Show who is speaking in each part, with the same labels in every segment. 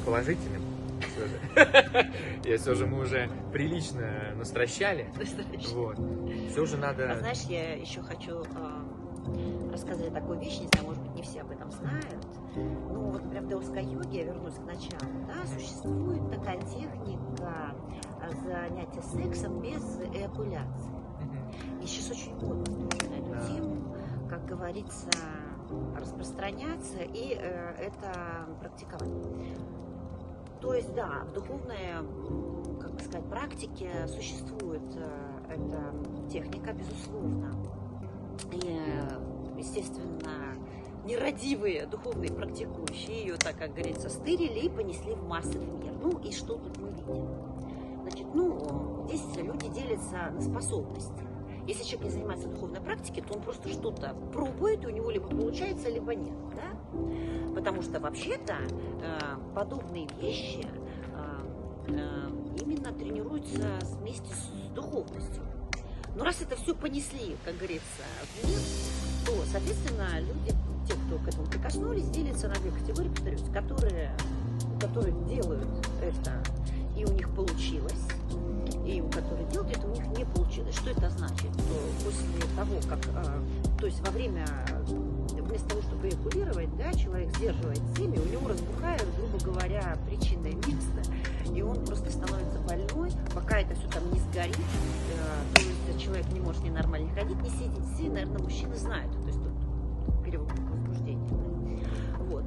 Speaker 1: положительным. Все же мы уже прилично настращали. Вот. Все же надо...
Speaker 2: А знаешь, я еще хочу рассказать такую вещь, не знаю, может быть, не все об этом знают. Ну, вот, например, в даосской йоге, я вернусь к началу, да, существует такая техника занятия сексом без эякуляции. И сейчас очень модно на эту тему, как говорится, распространяться и это практиковать. То есть, да, в духовной, как бы сказать, практике существует эта техника, безусловно. И, естественно, нерадивые духовные практикующие ее, так как говорится, стырили и понесли в массы в мир. Ну и что тут мы видим? Значит, ну, здесь люди делятся на способности. Если человек не занимается духовной практикой, то он просто что-то пробует, и у него либо получается, либо нет. Да? Потому что вообще-то подобные вещи именно тренируются вместе с духовностью. Но раз это все понесли, как говорится, в мир, то, соответственно, люди, те, кто к этому прикоснулись, делятся на две категории, повторюсь, которые делают это, и у них получилось, и у которых делают это, у них не получилось. Что это значит? Что после того, как, то есть во время, вместо того, чтобы эякулировать, да, человек сдерживает семя, у него разбухает, грубо говоря, причинное место, и он просто становится больной, пока это все там не сгорит, то есть человек не может ни нормально ходить, ни сидеть. Все, наверное, мужчины знают, то есть тут перевод возбуждения. Вот.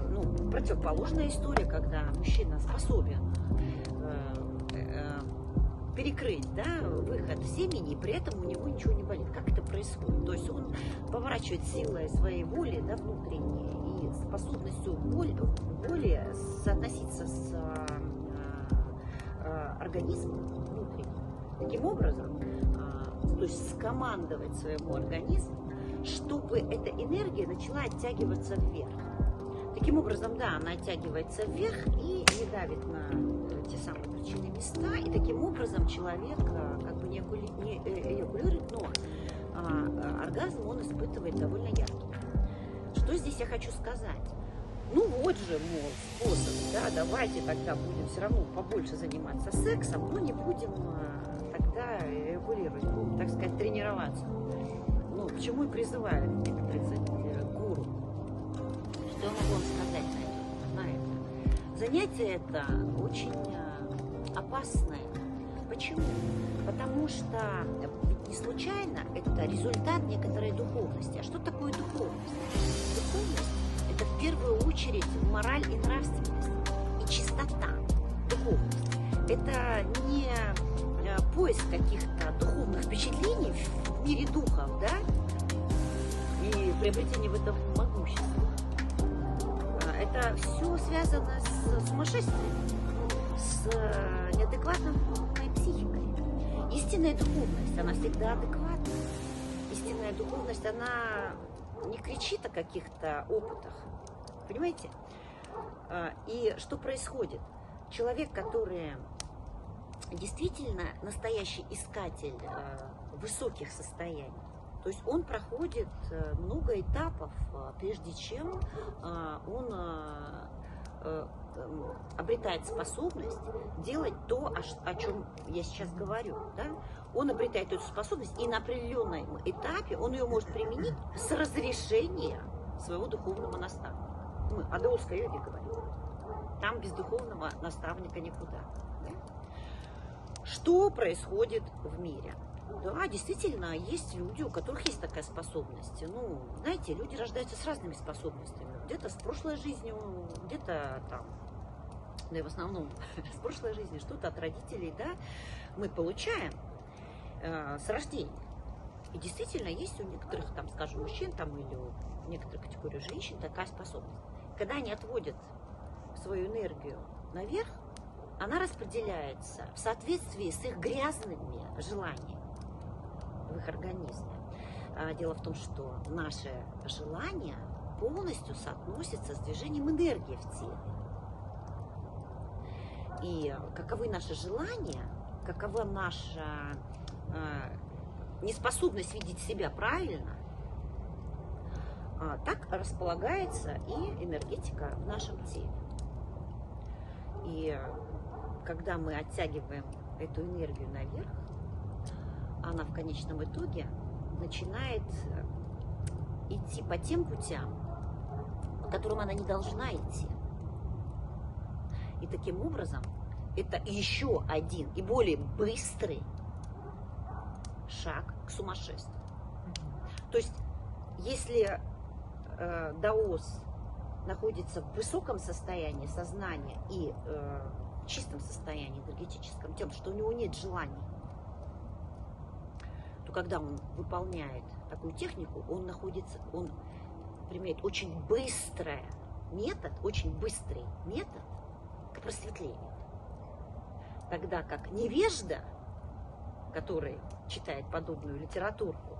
Speaker 2: Ну, противоположная история, когда мужчина способен перекрыть, да, выход семени, и при этом у него ничего не болит. Как это происходит? То есть он поворачивает силой своей воли, да, внутренней, и способностью воли соотноситься с организмом внутренним. Таким образом, то есть скомандовать своему организму, чтобы эта энергия начала оттягиваться вверх. Таким образом, да, она оттягивается вверх и не давит на те самые причинные места, и таким образом человек как бы не эякулирует, но оргазм он испытывает довольно яркий. Что здесь я хочу сказать? Ну вот же, мол, способ, да, давайте тогда будем все равно побольше заниматься сексом, но не будем тогда эякулировать, будем, так сказать, тренироваться. Ну, к чему и призывают некоторые гуру. Что я могу вам сказать на это? Занятие это очень опасное. Почему? Потому что ведь не случайно это результат некоторой духовности. А что такое духовность? Духовность – это в первую очередь мораль и нравственность, и чистота, духовность. Это не поиск каких-то духовных впечатлений в мире духов, да, и приобретение в этом могущества. Это все связано с сумасшествием, с неадекватной психикой. Истинная духовность, она всегда адекватна. Истинная духовность, она не кричит о каких-то опытах. Понимаете? И что происходит? Человек, который действительно настоящий искатель высоких состояний, то есть он проходит много этапов, прежде чем он обретает способность делать то, о чем я сейчас говорю. Да? Он обретает эту способность, и на определенном этапе он ее может применить с разрешения своего духовного наставника. Мы о даосской йоге говорим. Там без духовного наставника никуда. Да? Что происходит в мире? Да, действительно, есть люди, у которых есть такая способность. Ну, знаете, люди рождаются с разными способностями. Где-то с прошлой жизнью, где-то там, да и в основном с прошлой жизни, что-то от родителей, да, мы получаем с рождения. И действительно, есть у некоторых, там, скажем, мужчин, там, или у некоторых категорий женщин такая способность. Когда они отводят свою энергию наверх, она распределяется в соответствии с их грязными желаниями в их организме. Дело в том, что наши желания полностью соотносятся с движением энергии в теле. И каковы наши желания, какова наша неспособность видеть себя правильно, так располагается и энергетика в нашем теле. И когда мы оттягиваем эту энергию наверх, она в конечном итоге начинает идти по тем путям, по которым она не должна идти. И таким образом это еще один и более быстрый шаг к сумасшествию. То есть, если даос находится в высоком состоянии сознания и в чистом состоянии энергетическом, тем, что у него нет желаний, то когда он выполняет такую технику, он применяет очень быстрый метод к просветлению. Тогда как невежда, который читает подобную литературку,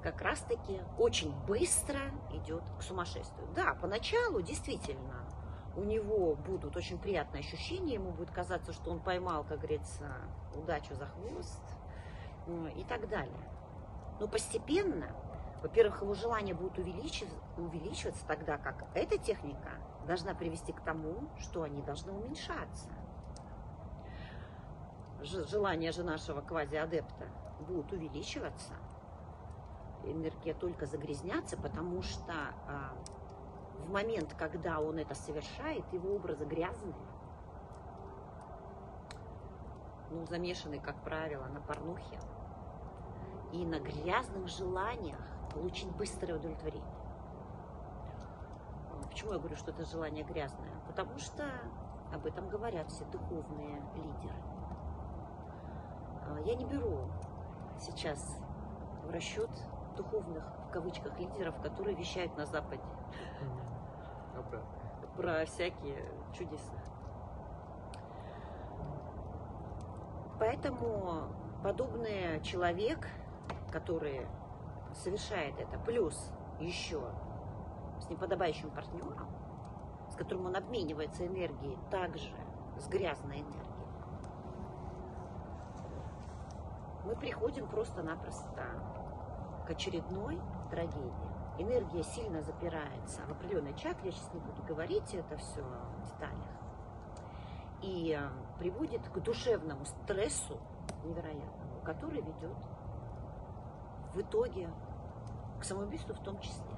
Speaker 2: как раз-таки очень быстро идет к сумасшествию. Да, поначалу действительно у него будут очень приятные ощущения, ему будет казаться, что он поймал, как говорится, удачу за хвост и так далее. Но постепенно, во-первых, его желание будет увеличиваться, тогда как эта техника должна привести к тому, что они должны уменьшаться. Желания же нашего квазиадепта будут увеличиваться, энергия только загрязняться, потому что в момент, когда он это совершает, его образы грязные, замешаны, как правило, на порнухе и на грязных желаниях получить быстрое удовлетворение. Почему я говорю, что это желание грязное? Потому что об этом говорят все духовные лидеры. Я не беру сейчас в расчет духовных, в кавычках, лидеров, которые вещают на Западе про всякие чудеса. Поэтому подобный человек, который совершает это, плюс еще с неподобающим партнером, с которым он обменивается энергией, также с грязной энергией, мы приходим просто-напросто к очередной трагедии. Энергия сильно запирается в определенной чакре, я сейчас не буду говорить это все в деталях, и приводит к душевному стрессу невероятному, который ведет в итоге к самоубийству в том числе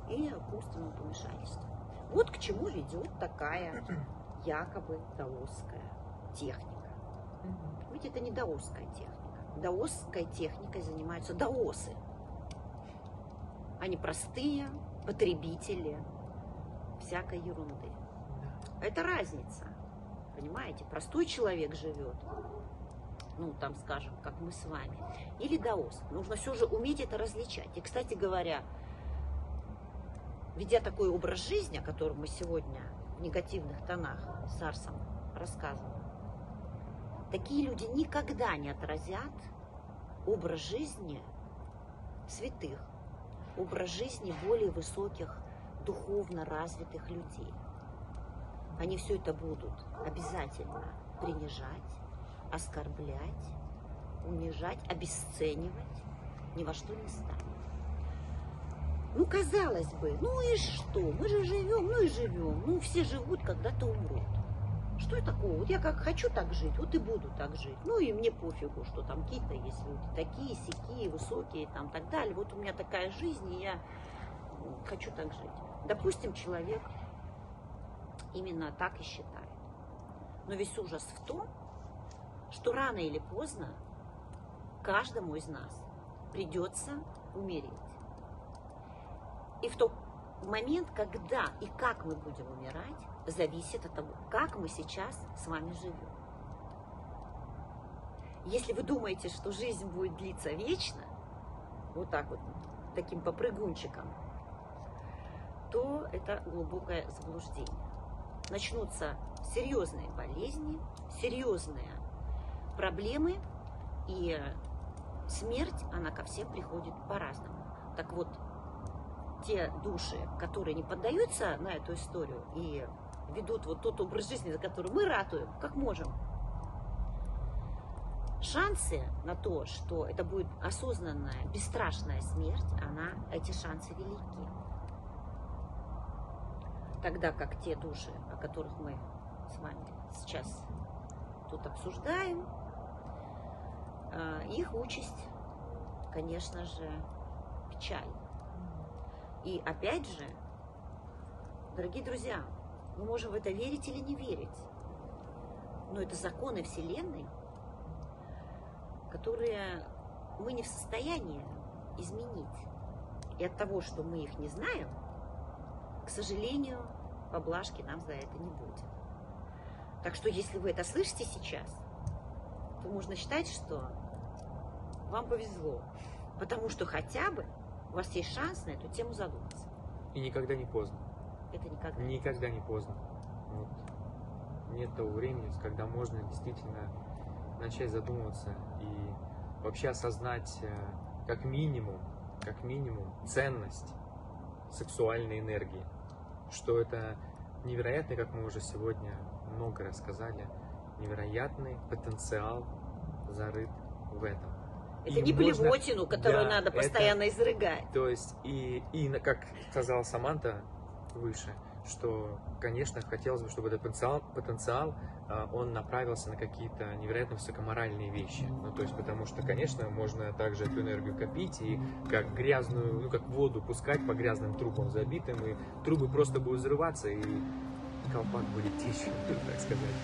Speaker 2: и к умственному помешательству. Вот к чему ведет такая якобы даосская техника. Ведь это не даосская техника. Даосской техникой занимаются даосы. Они простые потребители всякой ерунды. Это разница. Понимаете? Простой человек живет, там, скажем, как мы с вами, или даос. Нужно все же уметь это различать. И, кстати говоря, ведя такой образ жизни, о котором мы сегодня в негативных тонах с Арсом рассказываем, такие люди никогда не отразят образ жизни святых, образ жизни более высоких, духовно развитых людей. Они все это будут обязательно принижать, оскорблять, унижать, обесценивать, ни во что не ставить. Казалось бы, и что? Мы же живем, и живем. Все живут, когда-то умрут. Что это такого? Вот я как хочу так жить, вот и буду так жить. И мне пофигу, что там какие-то есть люди такие, сякие, высокие, там, так далее. Вот у меня такая жизнь, и я хочу так жить. Допустим, человек именно так и считает. Но весь ужас в том, что рано или поздно каждому из нас придется умереть. И в тот момент, когда и как мы будем умирать, зависит от того, как мы сейчас с вами живем. Если вы думаете, что жизнь будет длиться вечно, вот так вот, таким попрыгунчиком, то это глубокое заблуждение. Начнутся серьезные болезни, серьезные проблемы, и смерть, она ко всем приходит по-разному. Так вот, те души, которые не поддаются на эту историю и ведут вот тот образ жизни, за который мы ратуем, как можем, шансы на то, что это будет осознанная, бесстрашная смерть, эти шансы велики. Тогда как те души, о которых мы с вами сейчас тут обсуждаем, их участь, конечно же, печаль. И опять же, дорогие друзья, мы можем в это верить или не верить, но это законы Вселенной, которые мы не в состоянии изменить. И от того, что мы их не знаем, к сожалению, поблажки нам за это не будет. Так что, если вы это слышите сейчас, то можно считать, что вам повезло, потому что хотя бы у вас есть шанс на эту тему задуматься.
Speaker 1: И никогда не поздно.
Speaker 2: Это никогда.
Speaker 1: Никогда не поздно. Вот. Нет того времени, когда можно действительно начать задумываться и вообще осознать как минимум ценность сексуальной энергии. Что это невероятный, как мы уже сегодня много рассказали, невероятный потенциал зарыт в этом.
Speaker 2: Это не блевотину, которую надо постоянно изрыгать.
Speaker 1: То есть, как сказала Саманта выше, что, конечно, хотелось бы, чтобы этот потенциал он направился на какие-то невероятно высокоморальные вещи. Ну, то есть, потому что, конечно, можно также эту энергию копить и как грязную, как воду пускать по грязным трубам забитым, и трубы просто будут взрываться, и колпак будет течь, так сказать.